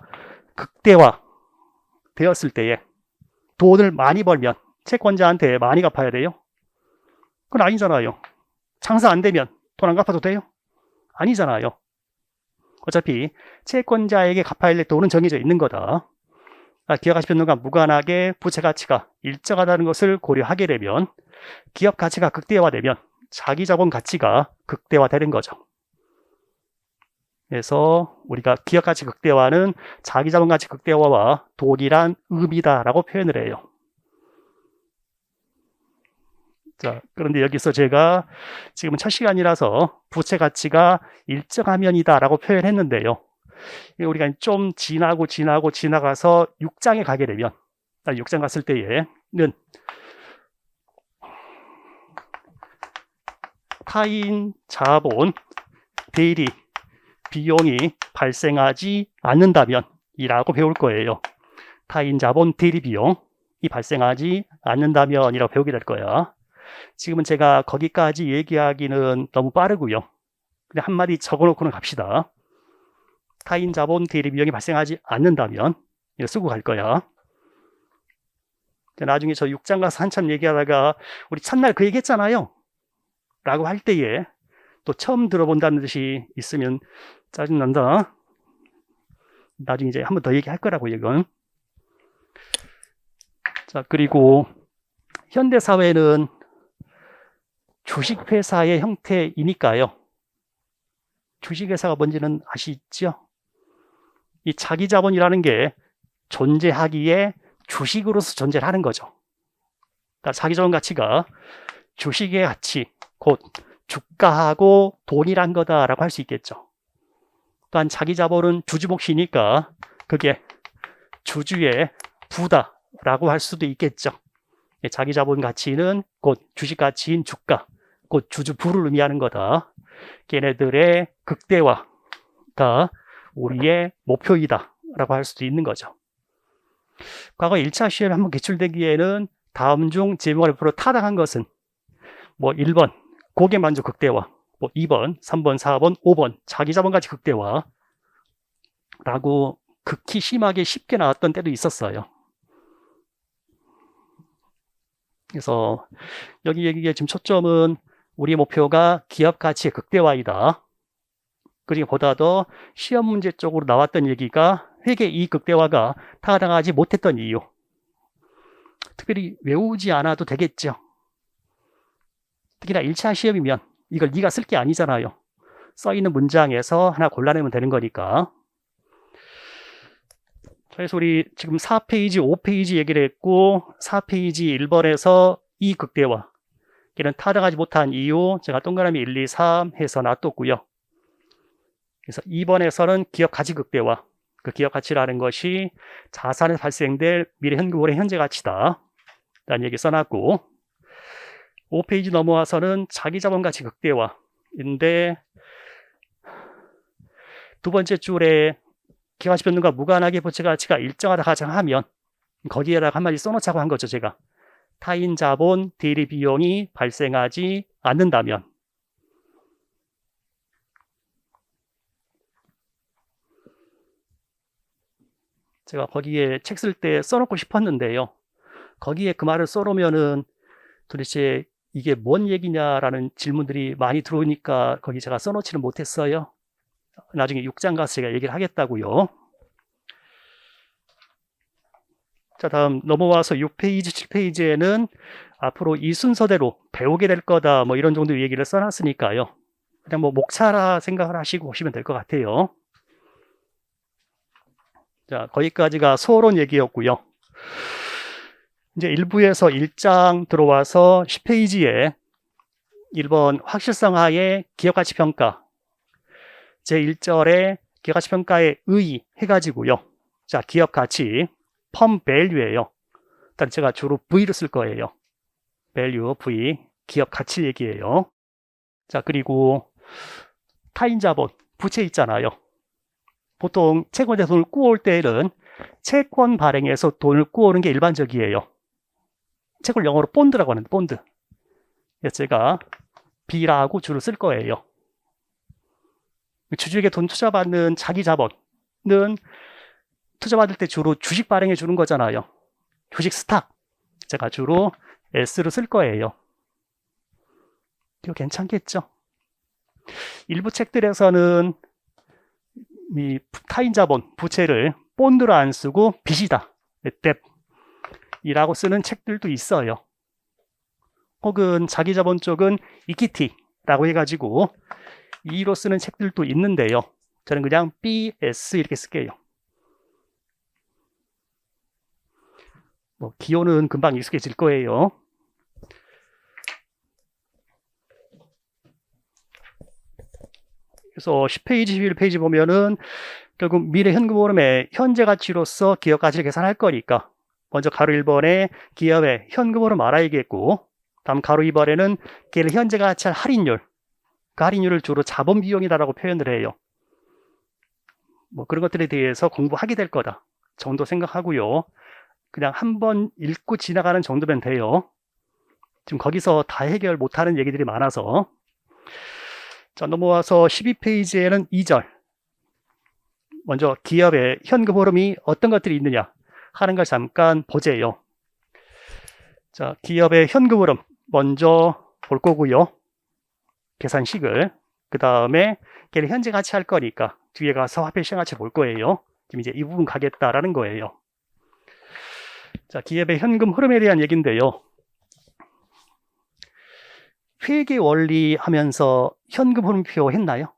극대화 되었을 때에 돈을 많이 벌면 채권자한테 많이 갚아야 돼요? 그건 아니잖아요. 장사 안 되면 돈 안 갚아도 돼요? 아니잖아요. 어차피 채권자에게 갚아야 될 돈은 정해져 있는 거다. 기업 가치 변동과 무관하게 부채 가치가 일정하다는 것을 고려하게 되면 기업 가치가 극대화되면 자기 자본 가치가 극대화되는 거죠. 그래서 우리가 기업 가치 극대화는 자기 자본 가치 극대화와 동일한 의미다라고 표현을 해요. 자, 그런데 여기서 제가 지금은 첫 시간이라서 부채 가치가 일정하면이다라고 표현했는데요. 우리가 좀 지나가서 6장에 가게 되면 6장 갔을 때에는 타인 자본 대리 비용이 발생하지 않는다면 이라고 배울 거예요. 타인 자본 대리 비용이 발생하지 않는다면이라고 배우게 될 거야. 지금은 제가 거기까지 얘기하기는 너무 빠르고요. 그냥 한마디 적어놓고는 갑시다. 타인 자본 대리 비용이 발생하지 않는다면 이거 쓰고 갈 거야. 나중에 저 6장 가서 한참 얘기하다가 우리 첫날 그 얘기했잖아요 라고 할 때에 또 처음 들어본다는 듯이 있으면 짜증난다. 나중에 이제 한 번 더 얘기할 거라고 이건. 자, 그리고 현대사회는 주식회사의 형태이니까요. 주식회사가 뭔지는 아시죠? 이 자기자본이라는 게 존재하기에 주식으로서 존재를 하는 거죠. 그러니까 자기자본 가치가 주식의 가치, 곧 주가하고 돈이란 거다라고 할 수 있겠죠. 또한 자기자본은 주주 몫이니까 그게 주주의 부다라고 할 수도 있겠죠. 자기자본 가치는 곧 주식 가치인 주가, 곧 주주 부를 의미하는 거다. 걔네들의 극대화가 우리의 목표이다 라고 할 수도 있는 거죠. 과거 1차 시험에 한번 기출되기에는 다음 중 제목으로 타당한 것은 뭐 1번 고객만족 극대화, 뭐 2번, 3번, 4번, 5번 자기자본가치 극대화라고 극히 심하게 쉽게 나왔던 때도 있었어요. 그래서 여기 얘기의 지금 초점은 우리의 목표가 기업 가치의 극대화이다. 그리고 보다 더 시험 문제 쪽으로 나왔던 얘기가 회계 이익 극대화가 타당하지 못했던 이유. 특별히 외우지 않아도 되겠죠. 특히나 1차 시험이면 이걸 네가 쓸 게 아니잖아요. 써있는 문장에서 하나 골라내면 되는 거니까. 그래서 우리 지금 4페이지, 5페이지 얘기를 했고 4페이지 1번에서 이 극대화 걔는 타당하지 못한 이유 제가 동그라미 1, 2, 3 해서 놔뒀고요. 그래서 2번에서는 기업 가치 극대화, 그 기업 가치라는 것이 자산에서 발생될 미래 현금원의 현재 가치다 라는 얘기 써놨고 5페이지 넘어와서는 자기자본 가치 극대화인데 두 번째 줄에 기업가치 변동과 무관하게 부채 가치가 일정하다 가정하면 거기에다가 한마디 써놓자고 한 거죠. 제가 타인 자본 대리 비용이 발생하지 않는다면 제가 거기에 책 쓸 때 써놓고 싶었는데요. 거기에 그 말을 써놓으면은 도대체 이게 뭔 얘기냐라는 질문들이 많이 들어오니까 거기 제가 써놓지는 못했어요. 나중에 6장 가서 제가 얘기를 하겠다고요. 자, 다음 넘어와서 6페이지, 7페이지에는 앞으로 이 순서대로 배우게 될 거다 뭐 이런 정도 얘기를 써놨으니까요. 그냥 뭐 목차라 생각을 하시고 보시면 될 것 같아요. 자, 거기까지가 소론 얘기였고요. 이제 1부에서 1장 들어와서 10페이지에 1번 확실성하에 기업가치평가 제1절에 기업가치평가의 의 해가지고요. 자, 기업가치 펌 밸류예요. 일단 제가 주로 V를 쓸 거예요. 밸류 V 기업가치 얘기예요. 자, 그리고 타인자본 부채 있잖아요. 보통 채권에 돈을 꾸어올 때는 채권 발행에서 돈을 꾸어오는 게 일반적이에요. 채권 영어로 본드라고 하는데 본드. 그래서 제가 B라고 주로 쓸 거예요. 주주에게 돈 투자받는 자기 자본은 투자받을 때 주로 주식 발행해 주는 거잖아요. 주식 스탁. 제가 주로 S로 쓸 거예요. 이거 괜찮겠죠? 일부 책들에서는 이 타인 자본, 부채를 본드로 안 쓰고 빚이다. 뎁이라고 쓰는 책들도 있어요. 혹은 자기 자본 쪽은 이퀴티라고 해가지고 E로 쓰는 책들도 있는데요. 저는 그냥 BS 이렇게 쓸게요. 뭐 기호는 금방 익숙해질 거예요. 그래서 10페이지, 11페이지 보면은 결국 미래 현금 흐름의 현재 가치로서 기업 가치를 계산할 거니까 먼저 가로 1번에 기업의 현금 흐름 알아야겠고 다음 가로 2번에는 걔를 현재 가치할 할인율 그 할인율을 주로 자본 비용이다라고 표현을 해요. 뭐 그런 것들에 대해서 공부하게 될 거다. 정도 생각하고요. 그냥 한번 읽고 지나가는 정도면 돼요. 지금 거기서 다 해결 못하는 얘기들이 많아서. 자, 넘어와서 12페이지에는 2절. 먼저 기업의 현금 흐름이 어떤 것들이 있느냐 하는 걸 잠깐 보재요. 자, 기업의 현금 흐름 먼저 볼 거고요. 계산식을. 그 다음에 걔는 현재 가치 할 거니까 뒤에 가서 화폐 시장 가치 볼 거예요. 지금 이제 이 부분 가겠다라는 거예요. 자, 기업의 현금 흐름에 대한 얘기인데요. 회계 원리 하면서 현금 흐름표 했나요?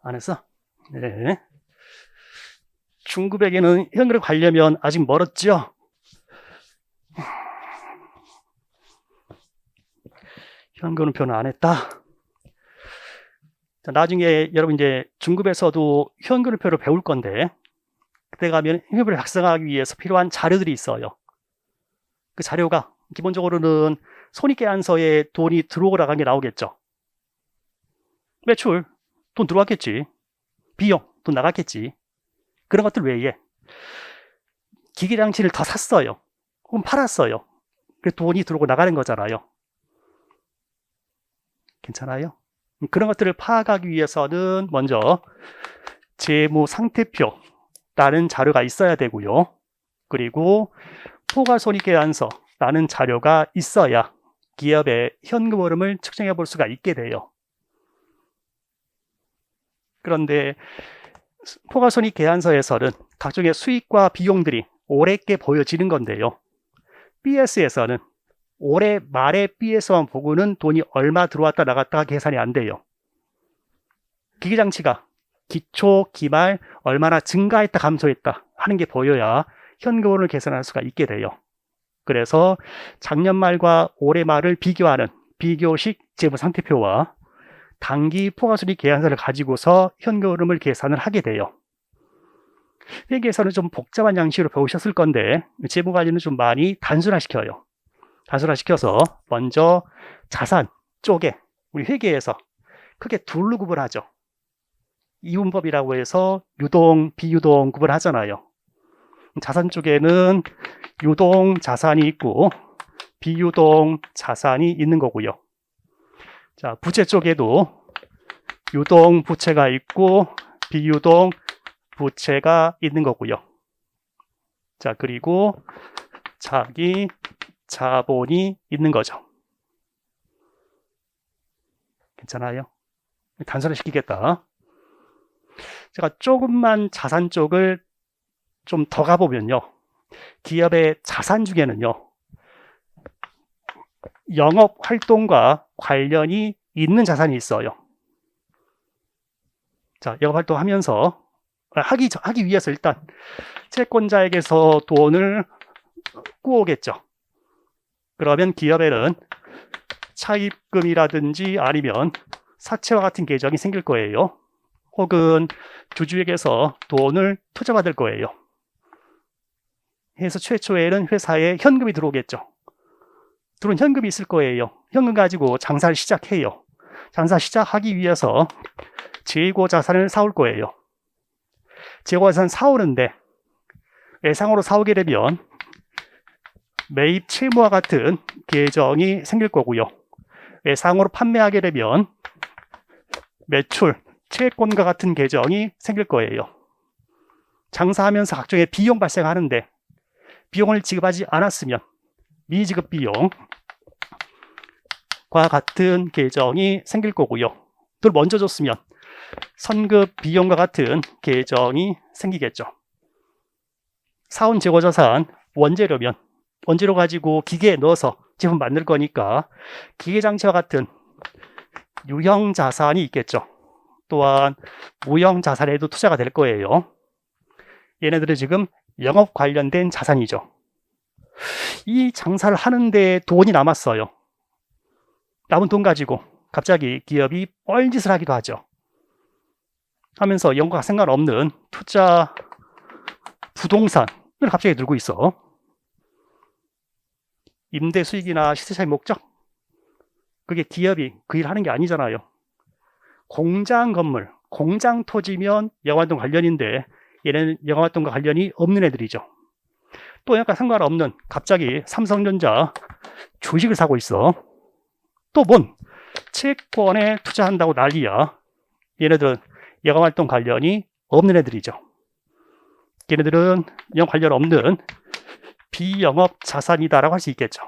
안 했어? 네. 중급에게는 현금을 가려면 아직 멀었죠? 현금표는 안 했다. 자, 나중에 여러분 이제 중급에서도 현금표를 배울 건데 그때 가면 현금표를 작성하기 위해서 필요한 자료들이 있어요. 그 자료가 기본적으로는 손익계산서에 돈이 들어오고 나간 게 나오겠죠. 매출, 돈 들어왔겠지. 비용, 돈 나갔겠지. 그런 것들 외에 기계장치를 더 샀어요. 혹은 팔았어요. 그래서 돈이 들어오고 나가는 거잖아요. 괜찮아요? 그런 것들을 파악하기 위해서는 먼저 재무상태표라는 자료가 있어야 되고요. 그리고 포괄손익계산서라는 자료가 있어야 기업의 현금 흐름을 측정해 볼 수가 있게 돼요. 그런데 포괄손익계산서에서는 각종의 수익과 비용들이 올해께 보여지는 건데요. BS에서는 올해 말에 BS만 보고는 돈이 얼마 들어왔다 나갔다가 계산이 안 돼요. 기계장치가 기초, 기말 얼마나 증가했다 감소했다 하는 게 보여야 현금흐름을 계산할 수가 있게 돼요. 그래서 작년 말과 올해 말을 비교하는 비교식 재무상태표와 단기 포괄손익 계산서를 가지고서 현금 흐름을 계산을 하게 돼요. 회계에서는 좀 복잡한 양식으로 배우셨을 건데 재무관리는 좀 많이 단순화시켜요. 단순화시켜서 먼저 자산 쪽에 우리 회계에서 크게 둘로 구분하죠. 이분법이라고 해서 유동, 비유동 구분하잖아요. 자산 쪽에는 유동 자산이 있고 비유동 자산이 있는 거고요. 자, 부채 쪽에도 유동 부채가 있고 비유동 부채가 있는 거고요. 자, 그리고 자기 자본이 있는 거죠. 괜찮아요? 단순화시키겠다. 제가 조금만 자산 쪽을 좀 더 가보면요. 기업의 자산 중에는요. 영업 활동과 관련이 있는 자산이 있어요. 자, 영업 활동하면서 하기 위해서 일단 채권자에게서 돈을 꾸오겠죠. 그러면 기업에는 차입금이라든지 아니면 사채와 같은 계정이 생길 거예요. 혹은 주주에게서 돈을 투자받을 거예요. 해서 최초에는 회사에 현금이 들어오겠죠. 들어온 현금이 있을 거예요. 현금 가지고 장사를 시작해요. 장사 시작하기 위해서 재고 자산을 사올 거예요. 재고 자산 사오는데 외상으로 사오게 되면 매입 채무와 같은 계정이 생길 거고요. 외상으로 판매하게 되면 매출, 채권과 같은 계정이 생길 거예요. 장사하면서 각종의 비용 발생하는데 비용을 지급하지 않았으면 미지급 비용과 같은 계정이 생길 거고요. 돈 먼저 줬으면 선급 비용과 같은 계정이 생기겠죠. 사온 재고자산 원재료면 원재료 가지고 기계에 넣어서 제품 만들 거니까 기계장치와 같은 유형자산이 있겠죠. 또한 무형자산에도 투자가 될 거예요. 얘네들은 지금 영업 관련된 자산이죠. 이 장사를 하는데 돈이 남았어요. 남은 돈 가지고 갑자기 기업이 뻘짓을 하기도 하죠. 하면서 영업과 상관없는 투자 부동산을 갑자기 들고 있어. 임대 수익이나 시세 차익 목적? 그게 기업이 그 일 하는 게 아니잖아요. 공장 건물, 공장 토지면 영업활동 관련인데 얘네는 영업활동과 관련이 없는 애들이죠. 또 약간 상관없는 갑자기 삼성전자 주식을 사고 있어. 또 뭔 채권에 투자한다고 난리야. 얘네들은 영업활동 관련이 없는 애들이죠. 얘네들은 영업 관련 없는 비영업 자산이다라고 할 수 있겠죠.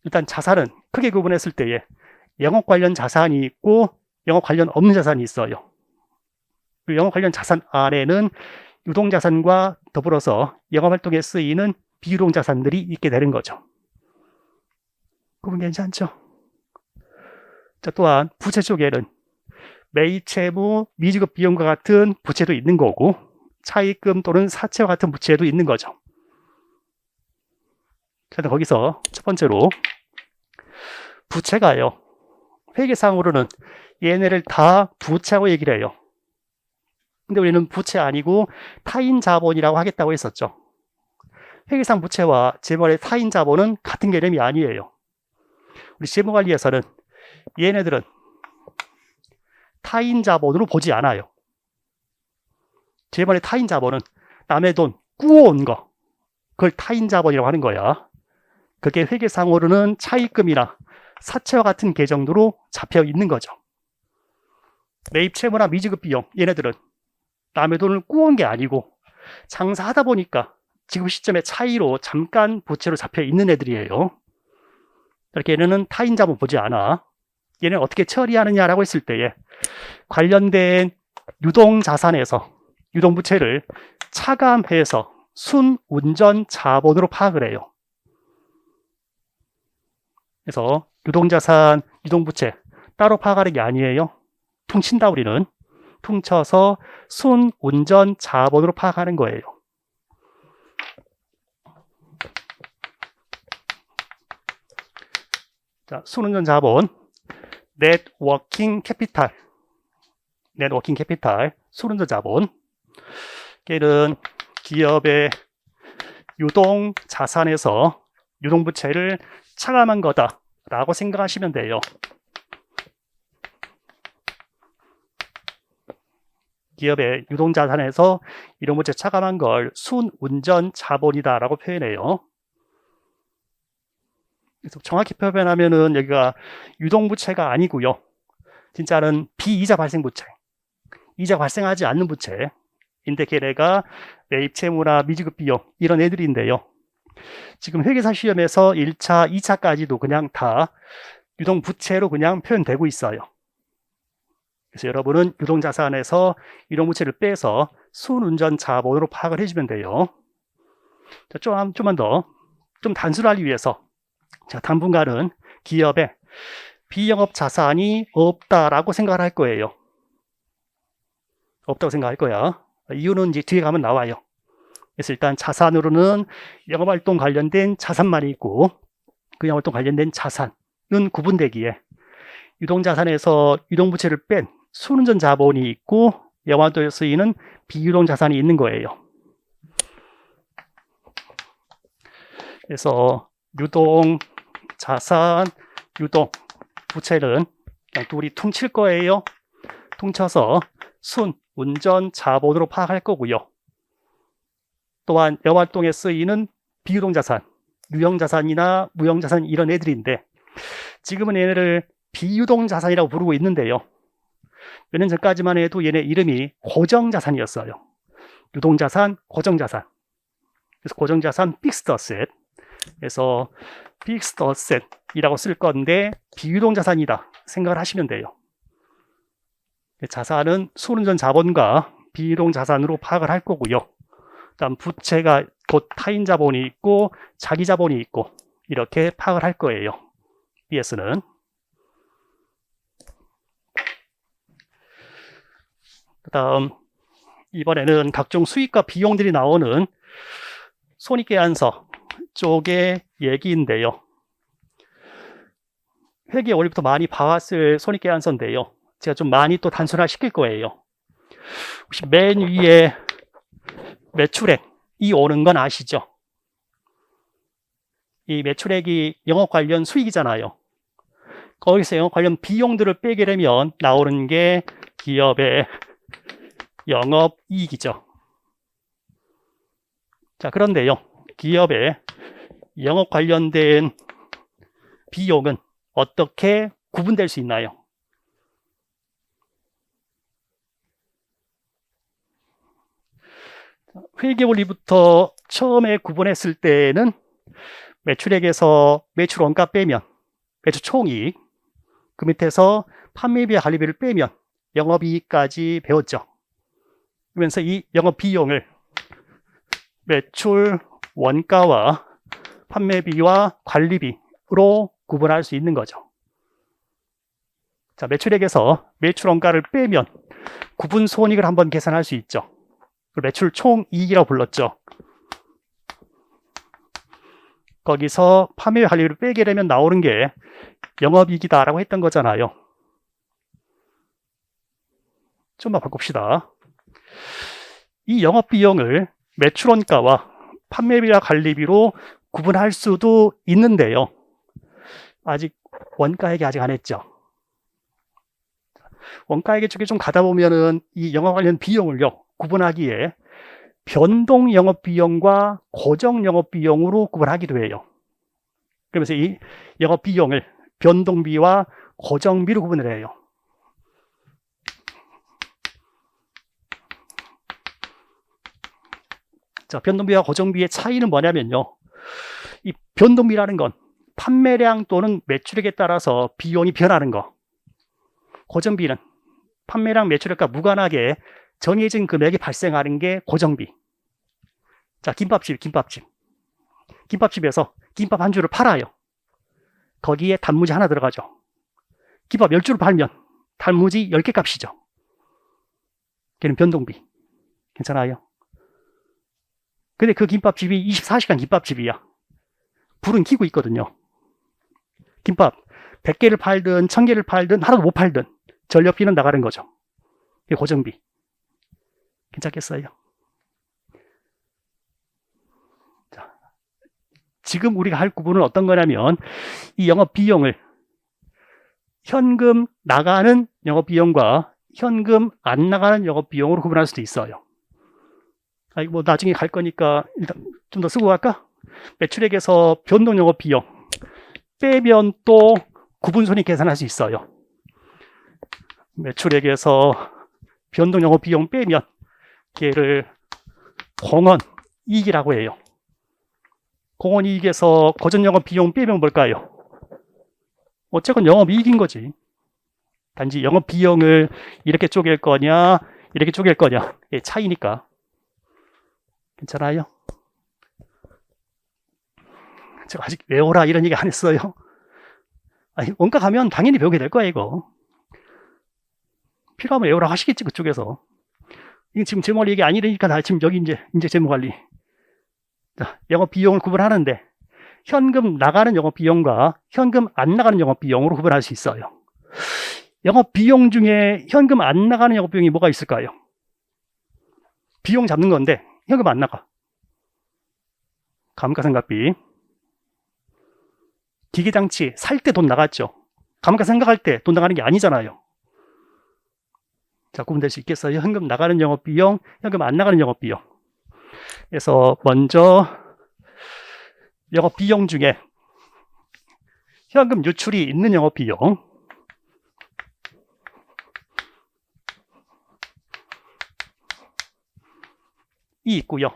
일단 자산은 크게 구분했을 때에 영업 관련 자산이 있고 영업 관련 없는 자산이 있어요. 영업 관련 자산 안에는 유동자산과 더불어서 영업활동에 쓰이는 비유동자산들이 있게 되는 거죠. 구분 괜찮죠? 자, 또한 부채 쪽에는 매입채무, 미지급 비용과 같은 부채도 있는 거고 차입금 또는 사채와 같은 부채도 있는 거죠. 자, 거기서 첫 번째로 부채가요. 회계상으로는 얘네를 다 부채하고 얘기를 해요. 근데 우리는 부채 아니고 타인 자본이라고 하겠다고 했었죠. 회계상 부채와 재벌의 타인 자본은 같은 개념이 아니에요. 우리 재무관리에서는 얘네들은 타인 자본으로 보지 않아요. 재벌의 타인 자본은 남의 돈 꾸어온 거, 그걸 타인 자본이라고 하는 거야. 그게 회계상으로는 차입금이나 사채와 같은 계정도로 잡혀 있는 거죠. 매입 채무나 미지급 비용, 얘네들은 남의 돈을 꾸어온 게 아니고 장사하다 보니까 지금 시점의 차이로 잠깐 부채로 잡혀 있는 애들이에요. 이렇게 얘네는 타인 자본 보지 않아. 얘는 어떻게 처리하느냐라고 했을 때에 관련된 유동자산에서 유동부채를 차감해서 순운전 자본으로 파악을 해요. 그래서 유동자산, 유동부채 따로 파악하는 게 아니에요. 퉁친다 우리는. 퉁쳐서 순운전 자본으로 파악하는 거예요. 자, 순운전 자본, 넷워킹 캐피탈, 순운전 자본. 걔는 기업의 유동 자산에서 유동부채를 차감한 거다라고 생각하시면 돼요. 기업의 유동자산에서 유동부채 차감한 걸 순운전 자본이다라고 표현해요. 그래서 정확히 표현하면은 여기가 유동부채가 아니고요. 진짜는 비이자 발생 부채, 이자 발생하지 않는 부채인데 걔네가 매입채무나 미지급 비용 이런 애들인데요. 지금 회계사 시험에서 1차, 2차까지도 그냥 다 유동부채로 그냥 표현되고 있어요. 그래서 여러분은 유동자산에서 유동부채를 빼서 순운전 자본으로 파악을 해주면 돼요. 자, 좀만 더 좀 단순하기 위해서 자, 당분간은 기업에 비영업 자산이 없다라고 생각을 할 거예요. 없다고 생각할 거야. 이유는 이제 뒤에 가면 나와요. 그래서 일단 자산으로는 영업활동 관련된 자산만이 있고 그 영업활동 관련된 자산은 구분되기에 유동자산에서 유동부채를 뺀 순운전 자본이 있고 영업활동에 쓰이는 비유동자산이 있는 거예요. 그래서 유동자산, 유동부채는 그냥 둘이 퉁칠 거예요. 퉁쳐서 순운전 자본으로 파악할 거고요. 또한 영업활동에 쓰이는 비유동자산, 유형자산이나 무형자산 이런 애들인데 지금은 얘네를 비유동자산이라고 부르고 있는데요. 몇 년 전까지만 해도 얘네 이름이 고정자산이었어요. 유동자산, 고정자산. 그래서 고정자산, 픽스드 어셋. 그래서 픽스드 어셋이라고 쓸 건데 비유동자산이다 생각을 하시면 돼요. 자산은 순운전 자본과 비유동자산으로 파악을 할 거고요. 다음 부채가 곧 타인 자본이 있고 자기 자본이 있고 이렇게 파악을 할 거예요. BS는. 그 다음 이번에는 각종 수익과 비용들이 나오는 손익계산서 쪽의 얘기인데요. 회계 원리부터 많이 봐왔을 손익계산서인데요. 제가 좀 많이 또 단순화 시킬 거예요. 혹시 맨 위에 매출액이 오는 건 아시죠? 이 매출액이 영업 관련 수익이잖아요. 거기서 영업 관련 비용들을 빼게 되면 나오는 게 기업의 영업이익이죠. 자, 그런데요. 기업의 영업 관련된 비용은 어떻게 구분될 수 있나요? 회계원리부터 처음에 구분했을 때는 매출액에서 매출 원가 빼면 매출 총이익, 그 밑에서 판매비와 관리비를 빼면 영업이익까지 배웠죠. 그러면서 이 영업비용을 매출 원가와 판매비와 관리비로 구분할 수 있는 거죠. 자, 매출액에서 매출 원가를 빼면 구분 손익을 한번 계산할 수 있죠. 매출 총이익이라고 불렀죠. 거기서 판매 관리비를 빼게 되면 나오는 게 영업이익이다라고 했던 거잖아요. 좀만 바꿉시다. 이 영업비용을 매출원가와 판매비와 관리비로 구분할 수도 있는데요. 아직 원가액이 아직 안 했죠. 원가액 쪽에 좀 가다 보면은 이 영업 관련 비용을요, 구분하기에 변동 영업비용과 고정 영업비용으로 구분하기도 해요. 그러면서 이 영업비용을 변동비와 고정비로 구분을 해요. 자, 변동비와 고정비의 차이는 뭐냐면요. 이 변동비라는 건 판매량 또는 매출액에 따라서 비용이 변하는 거. 고정비는 판매량 매출액과 무관하게 정해진 금액이 발생하는 게 고정비. 자, 김밥집에서 김밥 한 줄을 팔아요. 거기에 단무지 하나 들어가죠. 김밥 10줄을 팔면 단무지 10개 값이죠. 걔는 변동비. 괜찮아요? 근데 그 김밥집이 24시간 김밥집이야. 불은 켜고 있거든요. 김밥 100개를 팔든 1000개를 팔든 하나도 못 팔든 전력비는 나가는 거죠. 이게 고정비. 괜찮겠어요? 자, 지금 우리가 할 구분은 어떤 거냐면 이 영업 비용을 현금 나가는 영업 비용과 현금 안 나가는 영업 비용으로 구분할 수도 있어요. 이거 뭐 나중에 갈 거니까 일단 좀 더 쓰고 갈까? 매출액에서 변동 영업 비용 빼면 또 구분손익 계산할 수 있어요. 매출액에서 변동 영업 비용 빼면 걔를 공헌이익이라고 해요. 공헌이익에서 고정 영업 비용 빼면 뭘까요? 어쨌건 영업이익인 거지. 단지 영업 비용을 이렇게 쪼갤 거냐 이렇게 쪼갤 거냐 차이니까. 괜찮아요? 제가 아직 외워라 이런 얘기 안 했어요. 아니, 원가 가면 당연히 배우게 될 거야 이거. 필요하면 외우라 하시겠지 그쪽에서. 이게 지금 제목 얘기 아니니까 나 지금 여기 이제 제목 관리. 자, 영업 비용을 구분하는데 현금 나가는 영업 비용과 현금 안 나가는 영업 비용으로 구분할 수 있어요. 영업 비용 중에 현금 안 나가는 영업 비용이 뭐가 있을까요? 비용 잡는 건데 현금 안 나가. 감가상각비. 기계장치 살 때 돈 나갔죠. 감가상각할 때 돈 나가는 게 아니잖아요. 자, 구분될 수 있겠어요? 현금 나가는 영업비용, 현금 안 나가는 영업비용. 그래서 먼저 영업비용 중에 현금 유출이 있는 영업비용. 이 있고요.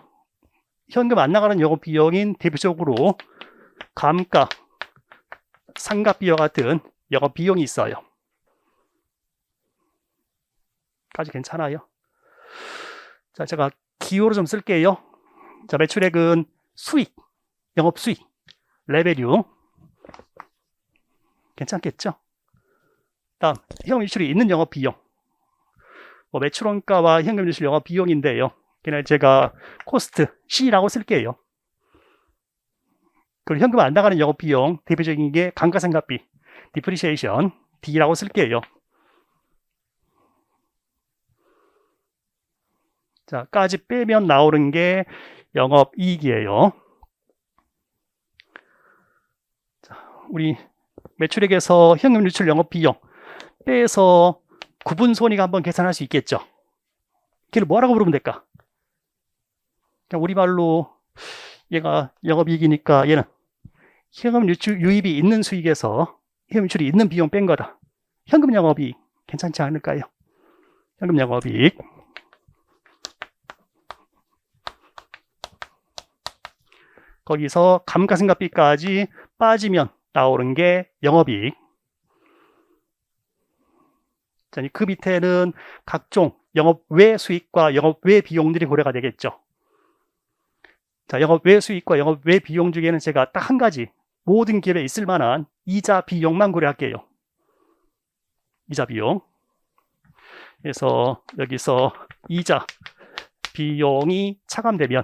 현금 안 나가는 영업비용인 대표적으로 감가, 상각비와 같은 영업비용이 있어요. 까지 괜찮아요? 자, 제가 기호로 좀 쓸게요. 자, 매출액은 수익, 영업수익, 레베뉴. 괜찮겠죠? 다음, 현금 유출이 있는 영업비용. 매출원가와 현금 유출 영업비용인데요. 그냥 제가 코스트 C라고 쓸게요. 그리고 현금 안 나가는 영업비용, 대표적인 게 감가상각비, 디프리시에이션, D라고 쓸게요. 자, 까지 빼면 나오는 게 영업이익이에요. 자, 우리 매출액에서 현금 유출 영업비용 빼서 구분 손익 한번 계산할 수 있겠죠. 걔를 뭐라고 부르면 될까? 그냥 우리말로 얘가 영업이익이니까 얘는 현금 유입이 있는 수익에서 현금 유출이 있는 비용 뺀 거다. 현금 영업이익 괜찮지 않을까요? 현금 영업이익. 거기서 감가상각비까지 빠지면 나오는 게 영업이익. 자, 그 밑에는 각종 영업 외 수익과 영업 외 비용들이 고려가 되겠죠. 자, 영업 외 수익과 영업 외 비용 중에는 제가 딱 한 가지, 모든 기업에 있을 만한 이자 비용만 고려할게요. 이자 비용. 그래서 여기서 이자 비용이 차감되면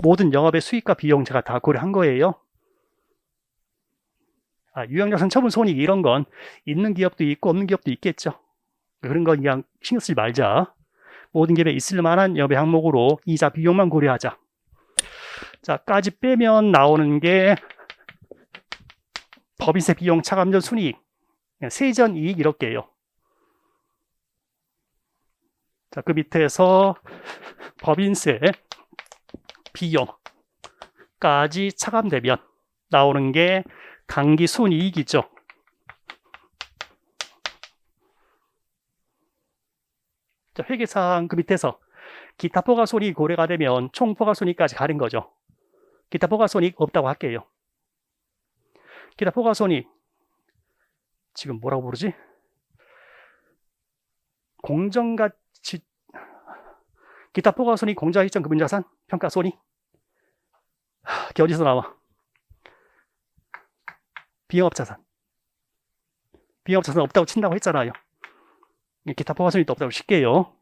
모든 영업의 수익과 비용 제가 다 고려한 거예요. 유형자산 처분 손익 이런 건 있는 기업도 있고 없는 기업도 있겠죠. 그런 건 그냥 신경 쓰지 말자. 모든 기업에 있을 만한 영업의 항목으로 이자 비용만 고려하자. 자, 까지 빼면 나오는 게 법인세 비용 차감 전 순이익, 세전 이익 이렇게요. 자, 그 밑에서 법인세 비용까지 차감되면 나오는 게 당기 순이익이죠. 자, 회계사항 그 밑에서 기타 포괄손익이 고려가 되면 총 포괄손익까지 가는 거죠. 기타 포괄손익 없다고 할게요. 기타 포괄손익 지금 뭐라고 부르지? 공정가치, 기타 포괄손익 공정가치점 금융자산 평가손익. 그게 어디서 나와? 비영업자산. 비영업자산 없다고 친다고 했잖아요. 기타 포괄손익도 없다고 칠게요.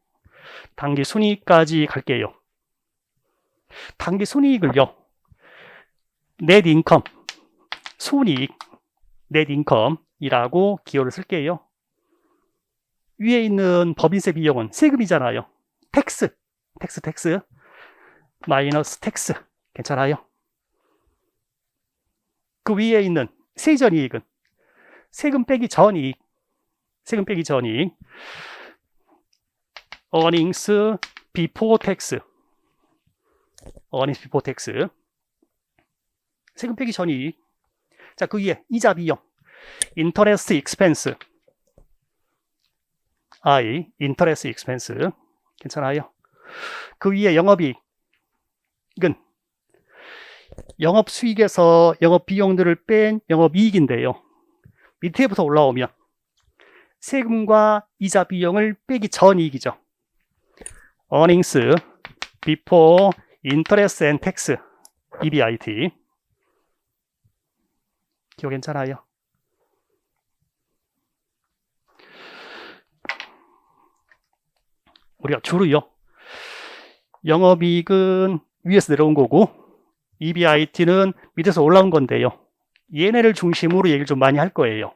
당기 순이익까지 갈게요. 당기 순이익을요, 넷 인컴, 순이익, 넷 인컴이라고 기호를 쓸게요. 위에 있는 법인세 비용은 세금이잖아요. 텍스 마이너스 텍스 괜찮아요. 그 위에 있는 세전이익은 세금 빼기 전이익, earnings before tax, 세금 빼기 전이익. 자, 그 위에 이자 비용, interest expense, interest expense 괜찮아요. 그 위에 영업이익은 영업 수익에서 영업 비용들을 뺀 영업이익인데요. 밑에부터 올라오면 세금과 이자 비용을 빼기 전 이익이죠. earnings before interest and tax, EBIT. 기억 괜찮아요? 우리가 주로요, 영업이익은 위에서 내려온 거고 EBIT는 밑에서 올라온 건데요. 얘네를 중심으로 얘기를 좀 많이 할 거예요.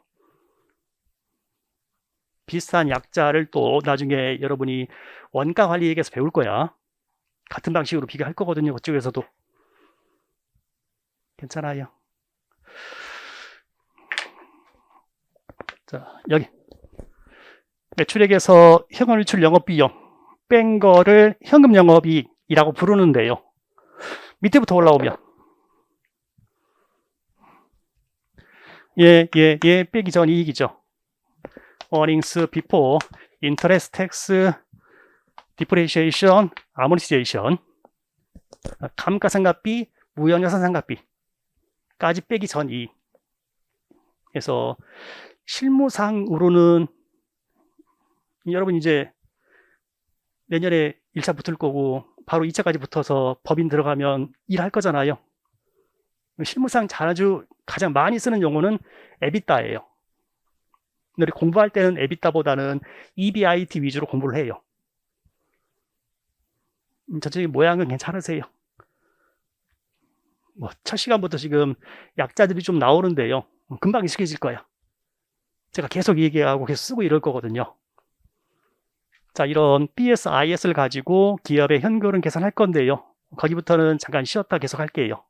비슷한 약자를 또 나중에 여러분이 원가 관리 얘기에서 배울 거야. 같은 방식으로 비교할 거거든요. 그쪽에서도. 괜찮아요. 자, 여기 매출액에서 현금 유출 영업비용 뺀 거를 현금 영업이익이라고 부르는데요. 밑에부터 올라오면 얘 빼기 전 이익이죠. earnings before interest, tax, depreciation, amortization, 감가상각비, 무형자산상각비까지 빼기 전 이익. 그래서 실무상으로는 여러분 이제 내년에 1차 붙을 거고 바로 2차까지 붙어서 법인 들어가면 일할 거잖아요. 실무상 자주 가장 많이 쓰는 용어는 EBITDA예요. 우리 공부할 때는 EBITDA보다는 EBIT 위주로 공부를 해요. 전체적인 모양은 괜찮으세요? 첫 시간부터 지금 약자들이 좀 나오는데요. 금방 익숙해질 거야. 제가 계속 얘기하고 계속 쓰고 이럴 거거든요. 자, 이런 BS, IS를 가지고 기업의 현금흐름 계산할 건데요. 거기부터는 잠깐 쉬었다 계속 할게요.